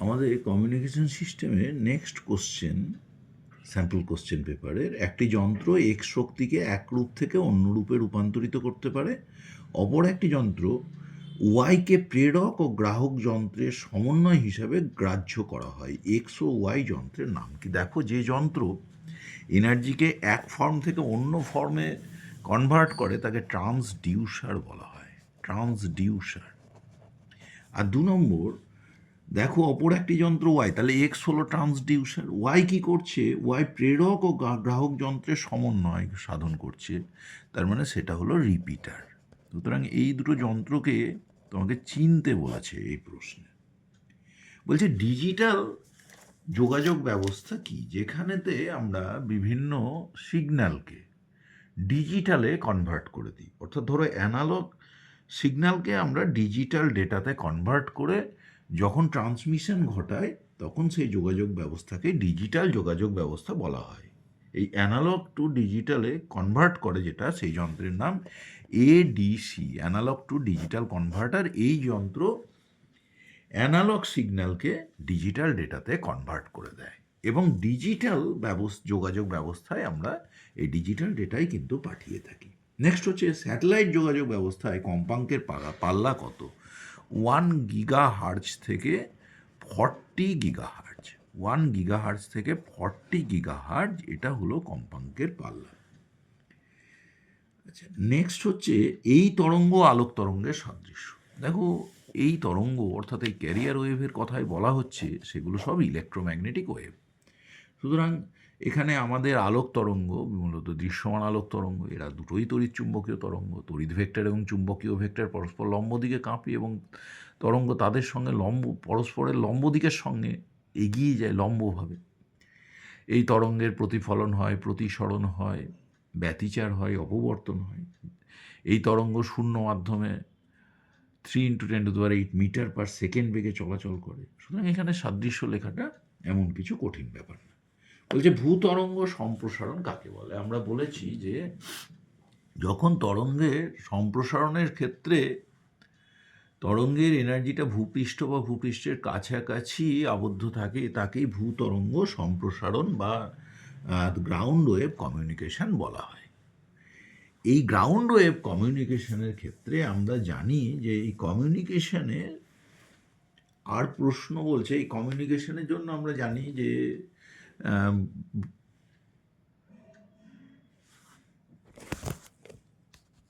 আমাদের কমিউনিকেশন সিস্টেমে next question, sample question পেপারের, একটি যন্ত্র এক্স শক্তিকে এক রূপ থেকে অন্য রূপে রূপান্তরিত করতে পারে। অপর একটি যন্ত্র ওয়াইকে প্রেরক ও গ্রাহক যন্ত্রের সমন্বয় হিসাবে গ্রাহ্য করা হয়। এক্স ও ওয়াই যন্ত্রের নাম কি? দেখো, যে যন্ত্র এনার্জিকে এক ফর্ম থেকে অন্য ফর্মে কনভার্ট করে তাকে ট্রান্সডিউসার বলা হয়, ট্রান্সডিউসার। আর 2 নম্বর, দেখো অপর একটি যন্ত্র ওয়াই, তাহলে এক্স হলো ট্রান্সডিউসার। ওয়াই কি করছে? ওয়াই প্রেরক ও গ্রাহক যন্ত্রের সমন্বয় সাধন করছে, তার মানে সেটা হলো রিপিটার। সুতরাং এই দুটো যন্ত্রকে তোমাকে চিনতে বলেছে এই প্রশ্নে। বলছে ডিজিটাল যোগাযোগ ব্যবস্থা কি? যেখানেতে আমরা বিভিন্ন সিগন্যালকে ডিজিটালে কনভার্ট করে দিই। অর্থাৎ ধরো অ্যানালগ সিগন্যালকে আমরা ডিজিটাল ডেটাতে কনভার্ট করে যখন ট্রান্সমিশন ঘটায় তখন সেই যোগাযোগ ব্যবস্থাকে ডিজিটাল যোগাযোগ ব্যবস্থা বলা হয়। এই অ্যানালগ টু ডিজিটালে কনভার্ট করে যেটা, সেই যন্ত্রের নাম ADC, analog to digital converter. এই যন্ত্র অ্যানালগ সিগন্যালকে ডিজিটাল ডেটাতে কনভার্ট করে দেয় এবং ডিজিটাল যোগাযোগ ব্যবস্থায় আমরা এই ডিজিটাল ডেটাই কিন্তু পাঠিয়ে থাকি। নেক্সট হচ্ছে স্যাটেলাইট যোগাযোগ ব্যবস্থায় কম্পাঙ্কের পাল্লা কত? 1 গিগা হার্জ থেকে 40 গিগা হার্জ। 1 গিগা হার্জ থেকে 40 গিগা হার্জ, এটা হলো কম্পাঙ্কের পাল্লা। আচ্ছা, নেক্সট হচ্ছে এই তরঙ্গ আলোক তরঙ্গের সাদৃশ্য। দেখো, এই তরঙ্গ অর্থাৎ এই ক্যারিয়ার ওয়েভের কথাই বলা হচ্ছে, সেগুলো সব ইলেকট্রোম্যাগনেটিক ওয়েভ। সুতরাং এখানে আমাদের আলোক তরঙ্গ, মূলত দৃশ্যমান আলোক তরঙ্গ, এরা দুটোই তড়িৎ চুম্বকীয় তরঙ্গ। তড়িৎ ভেক্টর এবং চুম্বকীয় ভেক্টর পরস্পর লম্ব দিকে কাঁপে এবং তরঙ্গ তাদের সঙ্গে পরস্পরের লম্ব দিকের সঙ্গে এগিয়ে যায় লম্বভাবে। এই তরঙ্গের প্রতিফলন হয়, প্রতিসরণ হয়, ব্যতিচার হয়, অপবর্তন হয়। এই তরঙ্গ শূন্য মাধ্যমে 3 × 10⁸ মিটার পার সেকেন্ড বেগে চলাচল করে। সুতরাং এখানে সাদৃশ্য লেখাটা এমন কিছু কঠিন ব্যাপার না। বলছে ভূতরঙ্গ সম্প্রসারণ কাকে বলে? আমরা বলেছি যে যখন তরঙ্গের সম্প্রসারণের ক্ষেত্রে তরঙ্গের এনার্জিটা ভূপৃষ্ঠ বা ভূপৃষ্ঠের কাছাকাছি আবদ্ধ থাকে, তাকেই ভূতরঙ্গ সম্প্রসারণ বা গ্রাউন্ড ওয়েভ কমিউনিকেশন বলা হয়। এই গ্রাউন্ড ওয়েভ কমিউনিকেশনের ক্ষেত্রে আমরা জানি যে এই কমিউনিকেশনে আর প্রশ্ন বলছে, এই কমিউনিকেশনের জন্য আমরা জানি যে